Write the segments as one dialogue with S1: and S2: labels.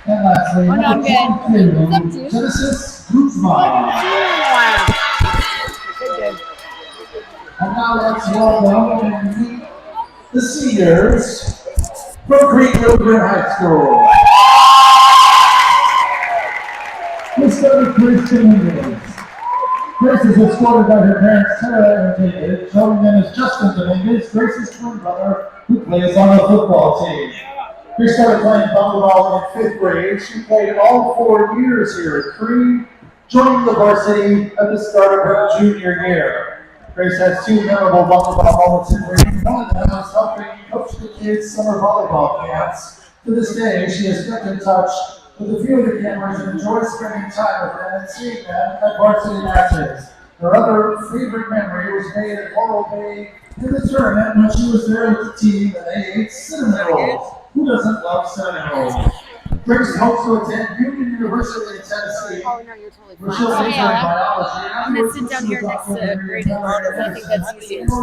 S1: And lastly, Genesis Guzman. And now let's welcome and meet the seniors from Crean Lutheran High School. Let's start with Grace Dominguez. Grace is escorted by her parents, Tara and David. Joining them is Justin Dominguez, Grace's twin brother, who plays on the football team. Grace started playing volleyball in 5th grade. She played all 4 years here at Crean, joining the varsity at the start of her junior year. Grace has 2 memorable volleyball moments in Crean. One of them was helping coach the kids' summer volleyball camps. To this day, she has kept in touch with a few of the campers and enjoys spending time with them and seeing them at varsity matches. Her other favorite memory was made at Laurel Bay in the tournament when she was there with the team and they ate cinnamon rolls. Who doesn't love cinnamon rolls? Grace hopes to attend Union University in Tennessee, where she'll major in biology.
S2: I'm going to sit down here next to Crean, because I think that's easiest.
S1: A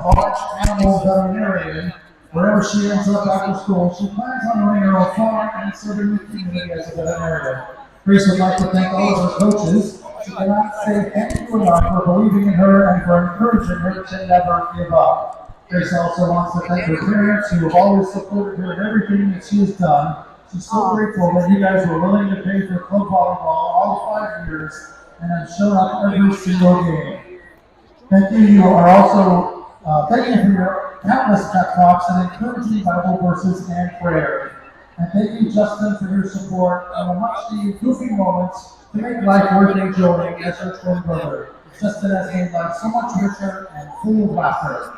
S1: large animal veterinarian. Wherever she ends up after school, she plans on running her own farm and serving the community as a veterinarian. Grace would like to thank all of her coaches. She cannot say thank you enough for believing in her and for encouraging her to never give up. Grace also wants to thank her parents who have always supported her in everything that she has done. She's so grateful that you guys were willing to pay for club volleyball all 5 years and have shown up every single game. Thank you. You are also thank you for your countless pep talks and encouraging Bible verses and prayer. And thank you, Justin, for your support and the much-needed goofy moments to make life worth enjoying as your twin brother. Justin has made life so much richer and full of laughter.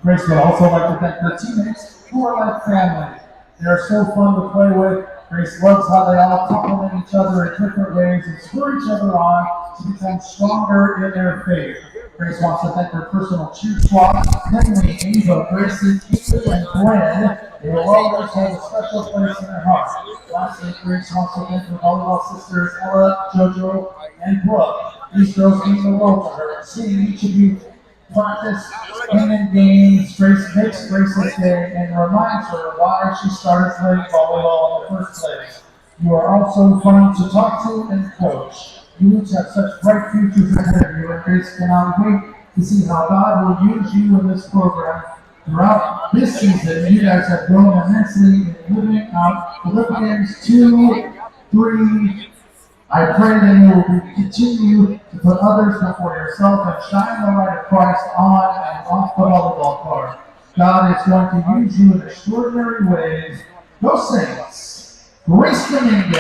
S1: Grace would also like to thank her teammates who are like family. They are so fun to play with. Grace loves how they all compliment each other in different ways and spur each other on to become stronger in their faith. Grace wants to thank her personal cheer squad, Henry, Ava, Gracie, Keith, and Gwen. They will always hold a special place in her heart. Lastly, Grace wants to thank her volleyball sisters, Ella, JoJo, and Brooke. These girls mean the world to her. Seeing each of you practice, win in games, Grace makes Grace's day and reminds her why she started playing volleyball in the first place. You are also fun to talk to and coach. You each have such bright futures ahead of you, and Grace cannot wait to see how God will use you in this program. Throughout this season, you guys have grown immensely in living out Philippians 2:3. I pray that you will continue to put others before yourself and shine the light of Christ on and off the volleyball court. God is going to use you in extraordinary ways. Go Saints! Grace Dominguez!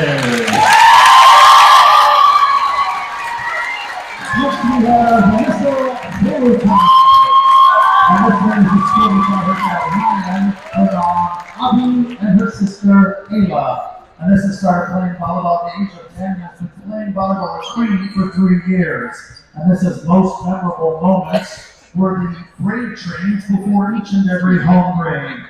S1: Next we have Melissa Bulletin. And this one is escorted by her dad, Ryan, her mom, Abby, and her sister, Ayla. Melissa started playing volleyball at the age of 10 and has been playing volleyball at Crean for 3 years. And this is most memorable moments were the grade trains before each and every home grade.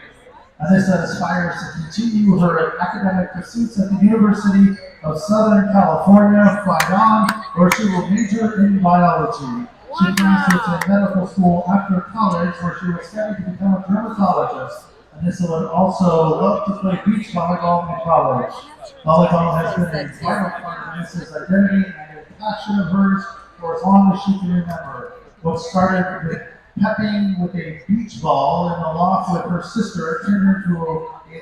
S1: Melissa aspires to continue her academic pursuits at the University of Southern California, Phi On, where she will major in biology. She plans to attend medical school after college, where she will study to become a dermatologist. Melissa would also love to play beach volleyball in college. Volleyball has been a vital part of Melissa's identity and a passion of hers for as long as she can remember. What started with pepping with a beach ball in the loft with her sister turned into a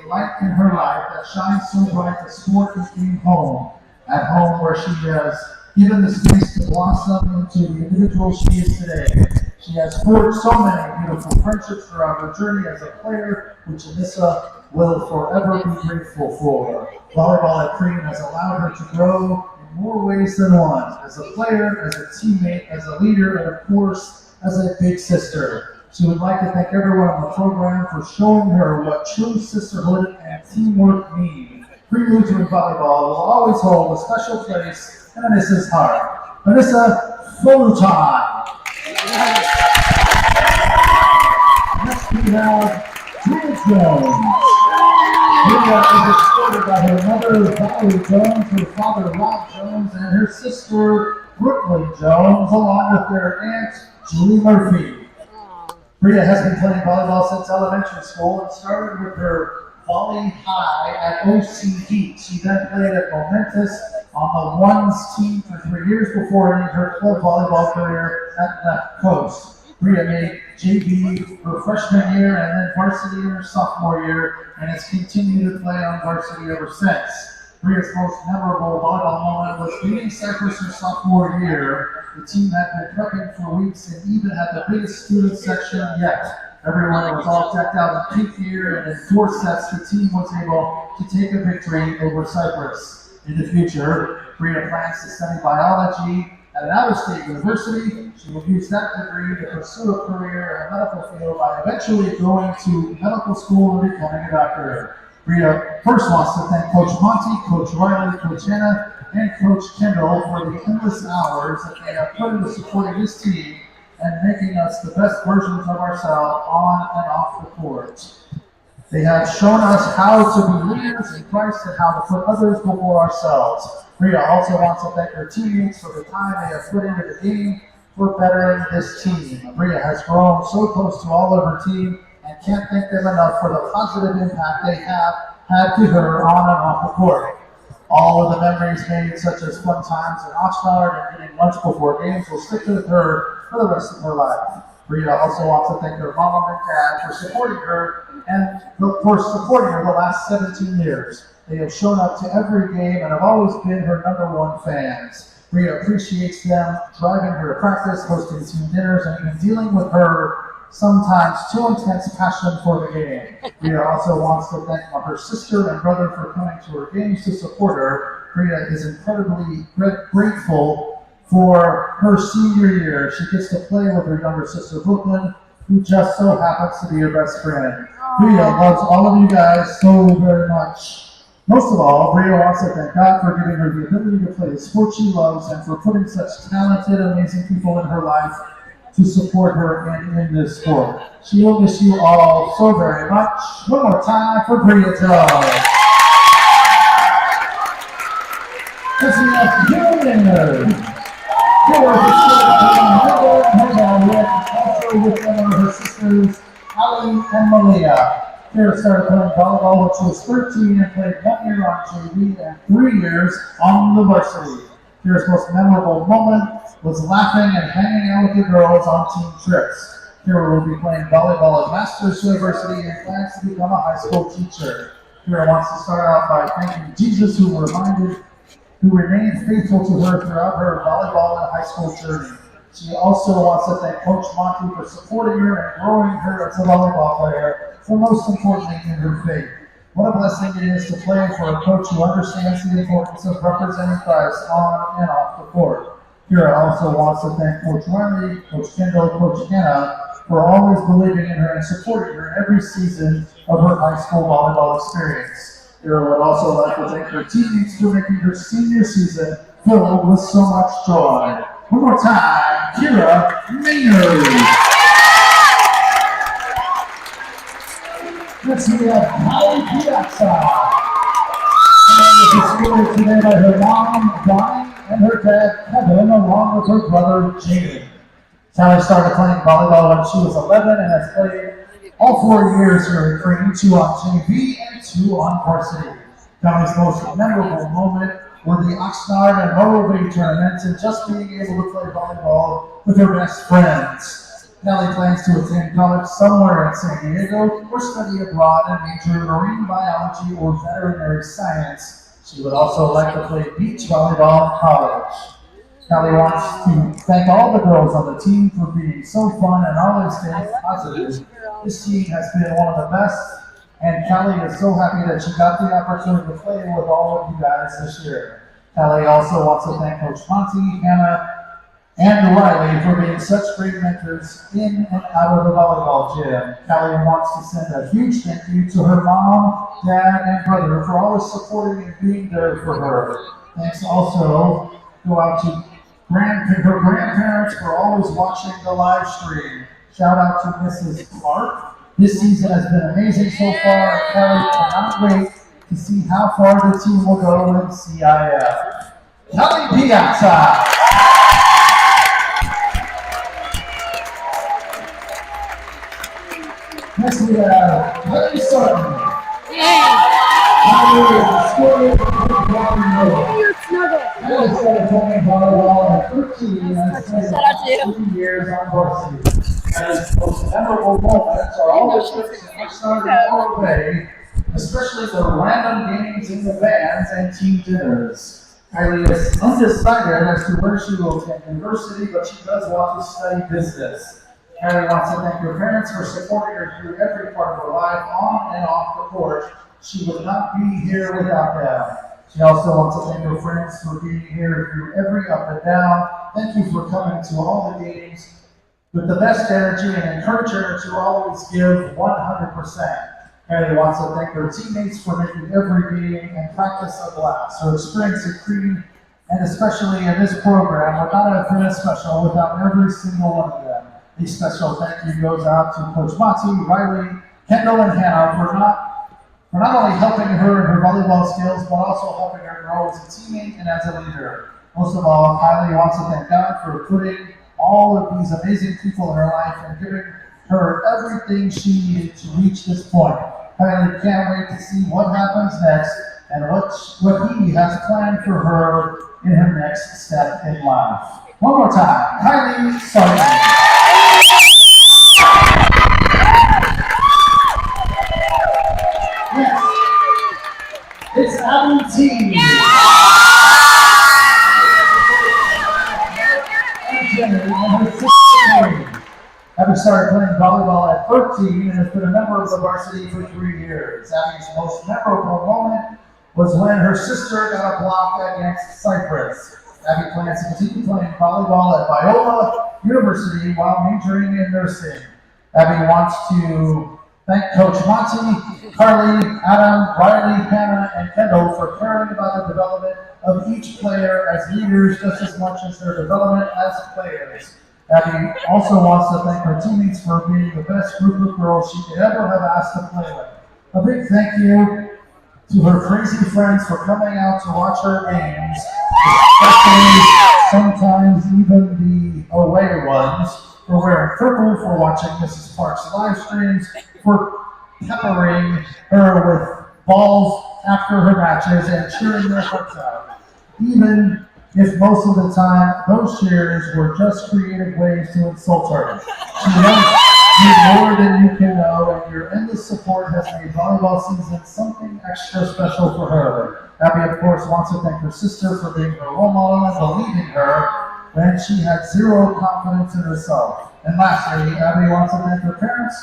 S1: light in her life that shines so bright that sport became home. At home, where she has given the space to blossom into the individual she is today. She has forged so many beautiful friendships throughout her journey as a player, which Alyssa will forever be grateful for. Volleyball at Crean has allowed her to grow in more ways than one, as a player, as a teammate, as a leader, and of course, as a big sister. She would like to thank everyone on the program for showing her what true sisterhood and teamwork mean. Crean Lutheran volleyball will always hold a special place in Anissa's heart. Anissa, photo time. Next we have Julia Jones. Julia is escorted by her mother, Valerie Jones, her father, Rob Jones, and her sister, Brooklyn Jones, along with their aunt, Julie Murphy. Bria has been playing volleyball since elementary school and started with her Volley High at OC Heat. She then played at Momentous on the Ones team for 3 years before ending her club volleyball career at Left Coast. Bria made JV her freshman year and then varsity in her sophomore year and has continued to play on varsity ever since. Bria's most memorable volleyball moment was beating Cyprus her sophomore year. The team had been prepping for weeks and even had the biggest student section yet. Everyone was all decked out in pink gear, and in 4 sets, the team was able to take a victory over Cyprus. In the future, Bria plans to study biology at an out-of-state university. She will use that degree to pursue a career in the medical field by eventually going to medical school and becoming a doctor. Bria first wants to thank Coach Monty, Coach Riley, Coach Hannah, and Coach Kendall for the endless hours that they have put into supporting this team and making us the best versions of ourselves on and off the court. They have shown us how to be leaders in Christ and how to put others before ourselves. Bria also wants to thank her teammates for the time they have put into the game for bettering this team. Bria has grown so close to all of her team and can't thank them enough for the positive impact they have had to her on and off the court. All of the memories made, such as fun times in Oxnard and getting lunch before games, will stick with her for the rest of her life. Bria also wants to thank her mom and dad for supporting her and for supporting her the last 17 years. They have shown up to every game and have always been her #1 fans. Bria appreciates them driving her to practice, hosting team dinners, and even dealing with her sometimes too intense passion for the game. Bria also wants to thank her sister and brother for coming to her games to support her. Bria is incredibly grateful for her senior year. She gets to play with her younger sister Brooklyn, who just so happens to be her best friend. Bria loves all of you guys so very much. Most of all, Bria wants to thank God for giving her the ability to play the sport she loves and for putting such talented, amazing people in her life to support her in this sport. She will miss you all so very much. One more time for Bria Tell. Let's see that Julian. Here are also with them are her sisters, Ali and Malia. Kira started playing volleyball when she was 13 and played 1 year on JV and 3 years on the varsity. Kira's most memorable moment was laughing and hanging out with the girls on team trips. Kira will be playing volleyball at Masters University and plans to become a high school teacher. Kira wants to start out by thanking Jesus who remained faithful to her throughout her volleyball and high school journey. She also wants to thank Coach Monty for supporting her and growing her as a volleyball player, but most importantly in her faith. What a blessing it is to play for a coach who understands the importance of representing Christ on and off the court. Kira also wants to thank Coach Riley, Coach Kendall, Coach Hannah for always believing in her and supporting her every season of her high school volleyball experience. Kira would also like to thank her teammates for making her senior season filled with so much joy. One more time, Kira Maynard. Next we have Holly Piazza. And is supported today by her mom, Bonnie, and her dad, Kevin, along with her brother, Jaden. Sally started playing volleyball when she was 11 and has played all 4 years here at Crean, 2 on JV and 2 on varsity. Sally's most memorable moment were the Oxnard and Morovay tournaments and just being able to play volleyball with her best friends. Kelly plans to attend college somewhere in San Diego or study abroad and major in marine biology or veterinary science. She would also like to play beach volleyball in college. Kelly wants to thank all the girls on the team for being so fun and always staying positive. This team has been one of the best, and Kelly is so happy that she got the opportunity to play with all of you guys this year. Kelly also wants to thank Coach Monty, Hannah, and Riley for being such great mentors in and out of the volleyball gym. Kelly wants to send a huge thank you to her mom, dad, and brother for always supporting and being there for her. Thanks also go out to her grandparents for always watching the live stream. Shout out to Mrs. Clark. This season has been amazing so far, and Kelly cannot wait to see how far the team will go in CIF. Kelly Piazza. Next we have Kelly Sutton.
S2: You're snuggle.
S1: Started playing volleyball at 13 and has played
S2: Shout out to you.
S1: 2 years on varsity. And his most memorable moments are all the trips that he started our way, especially the random games in the bands and team dinners. Kylie is undecided as to where she will attend university, but she does want to study business. Kylie wants to thank her parents for supporting her through every part of her life, on and off the court. She would not be here without them. She also wants to thank her friends for being here through every up and down. Thank you for coming to all the games with the best energy and encourage her to always give 100%. Kylie wants to thank her teammates for making every meeting and practice a blast. Her experience at Crean, and especially in this program, would not have been special without every single one of them. A special thank you goes out to Coach Monty, Riley, Kendall, and Hannah for not only helping her in her volleyball skills, but also helping her grow as a teammate and as a leader. Most of all, Kylie wants to thank God for putting all of these amazing people in her life and giving her everything she needed to reach this point. Kylie can't wait to see what happens next and what he has planned for her in her next step in life. One more time, Kylie Sargent. Yes, it's Abby T. And Jenny and her sister. Abby started playing volleyball at 13 and has been a member of the varsity for 3 years. Abby's most memorable moment was when her sister got a block against Cyprus. Abby plans to continue playing volleyball at Biola University while majoring in nursing. Abby wants to thank Coach Monty, Carly, Adam, Riley, Hannah, and Kendall for caring about the development of each player as leaders just as much as their development as players. Abby also wants to thank her teammates for being the best group of girls she could ever have asked to play with. A big thank you to her crazy friends for coming out to watch her games, especially sometimes even the away ones, for wearing purple, for watching Mrs. Park's live streams, for peppering her with balls after her matches and cheering their hearts out. Even if most of the time those cheers were just creative ways to insult her. She loves you more than you can know, and your endless support has made volleyball season something extra special for her. Abby, of course, wants to thank her sister for being her role model and believing her when she had zero confidence in herself. And lastly, Abby wants to thank her parents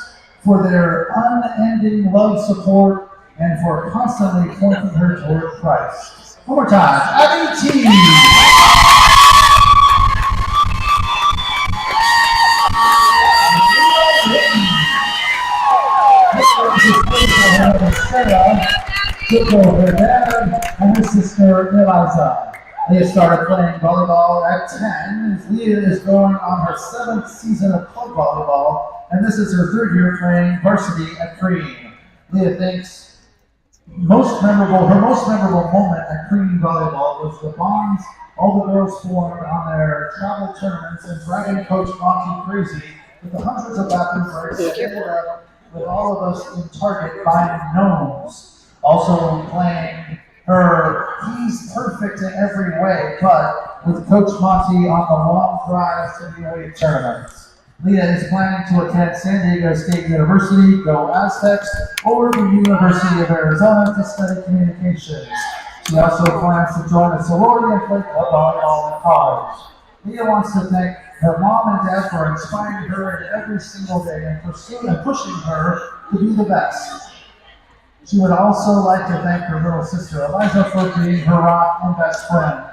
S1: for their unending love, support, and for constantly pointing her toward Christ. One more time, Abby T. Sarah took over her dad and her sister Eliza. Leah started playing volleyball at 10. Leah is going on her 7th season of club volleyball, and this is her 3rd year playing varsity at Crean. Leah thinks her most memorable moment at Crean volleyball was the bonds all the girls formed on their travel tournaments and driving Coach Monty crazy with the hundreds of bathroom breaks ended up with all of us in Target buying gnomes. Also playing her he's perfect in every way, but with Coach Monty on the long drive to the away tournaments. Leah is planning to attend San Diego State University, go Aztecs, or the University of Arizona to study communications. She also plans to join a sorority and play club volleyball in college. Leah wants to thank her mom and dad for inspiring her every single day and pushing her to be the best. She would also like to thank her little sister Eliza for being her rock and best friend.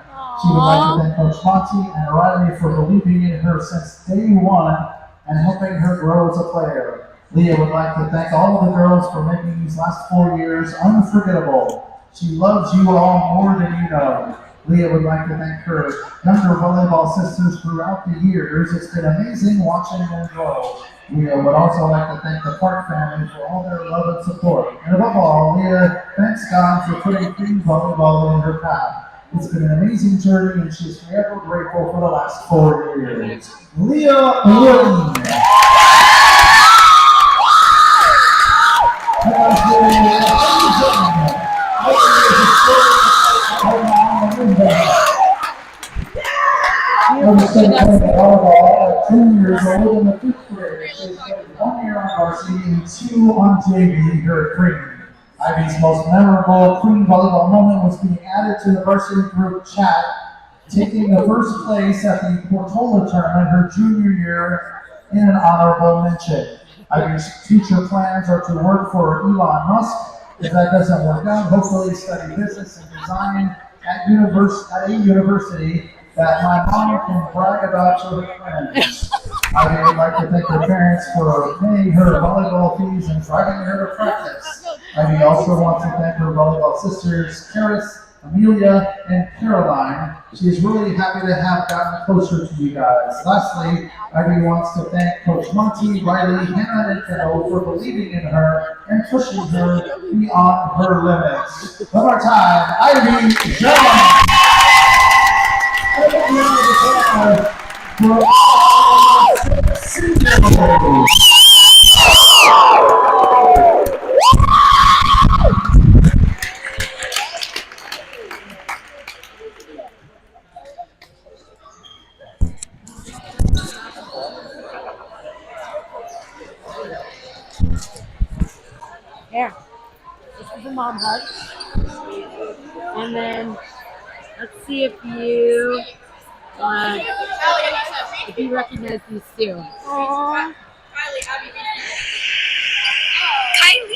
S1: She would like to thank Coach Monty and Riley for believing in her since day one and helping her grow as a player. Leah would like to thank all of the girls for making these last 4 years unforgettable. She loves you all more than you know. Leah would like to thank her younger volleyball sisters throughout the years. It's been amazing watching them grow. Leah would also like to thank the Park family for all their love and support. And above all, Leah thanks God for putting Crean volleyball in her path. It's been an amazing journey, and she's forever grateful for the last 4 years. Leah Williams. Number 7 playing volleyball at 2 years old in the 5th grade. She's played 1 year on varsity and 2 on JV here at Crean. Ivy's most memorable Crean volleyball moment was being added to the varsity group chat, taking the first place at the Portola tournament her junior year in an honorable mention. Ivy's future plans are to work for Elon Musk. If that doesn't work out, hopefully study business and design at a university that my mom can brag about to her friends. I would like to thank her parents for paying her volleyball fees and driving her to practice. I also want to thank her volleyball sisters, Karis, Amelia, and Caroline. She's really happy to have gotten closer to you guys. Lastly, Ivy wants to thank Coach Monty, Riley, Hannah, and Kendall for believing in her and pushing her beyond her limits. One more time, Ivy Jones!
S2: Here. This is a mom hug. And then let's see if you recognize these two.
S3: Aww. Kylie,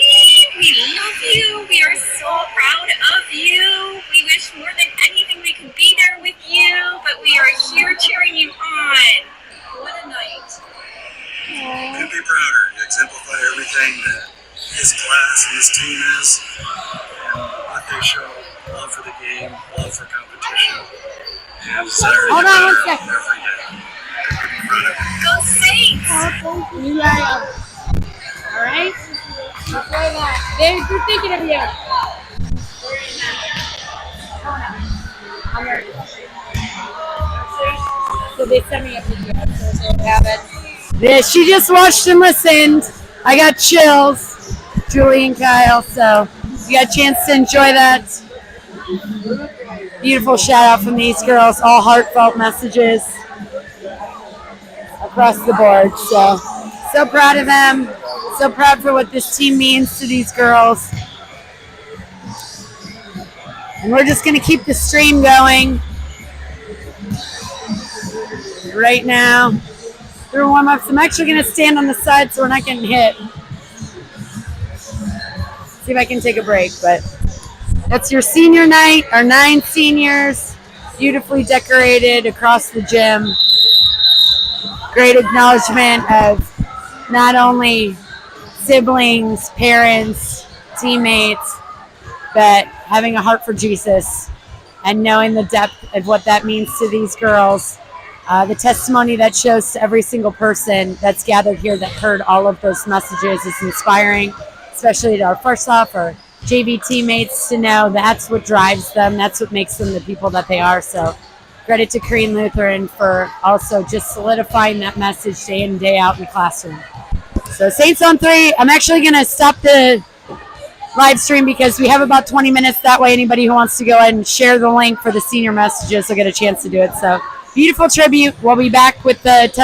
S3: we love you. We are so proud of you. We wish more than anything we could be there with you, but we are here cheering you on. What a night.
S4: Couldn't be prouder. You exemplify everything that his class and his team is, and what they show: love for the game, love for competition, and Saturday
S2: Hold on one
S4: better
S2: second.
S4: every day. Couldn't be proud of you.
S3: Go Saints!
S2: You guys. All right? Enjoy that. They're thinking of you. I'm ready. So they sent me a video, so they have it. This, she just watched and listened. I got chills, Julie and Kyle, so you got a chance to enjoy that. Beautiful shout out from these girls, all heartfelt messages across the board. So proud of them, so proud for what this team means to these girls. And we're just going to keep the stream going right now through warm-ups. I'm actually going to stand on the side so we're not getting hit. See if I can take a break, but that's your senior night, our 9 seniors, beautifully decorated across the gym. Great acknowledgement of not only siblings, parents, teammates, but having a heart for Jesus and knowing the depth of what that means to these girls. The testimony that shows to every single person that's gathered here that heard all of those messages is inspiring, especially to our first off, our JV teammates, to know that's what drives them, that's what makes them the people that they are. So credit to Crean Lutheran for also just solidifying that message day in and day out in the classroom. So Saints on 3. I'm actually going to stop the live stream because we have about 20 minutes. That way anybody who wants to go ahead and share the link for the senior messages will get a chance to do it. So beautiful tribute. We'll be back with the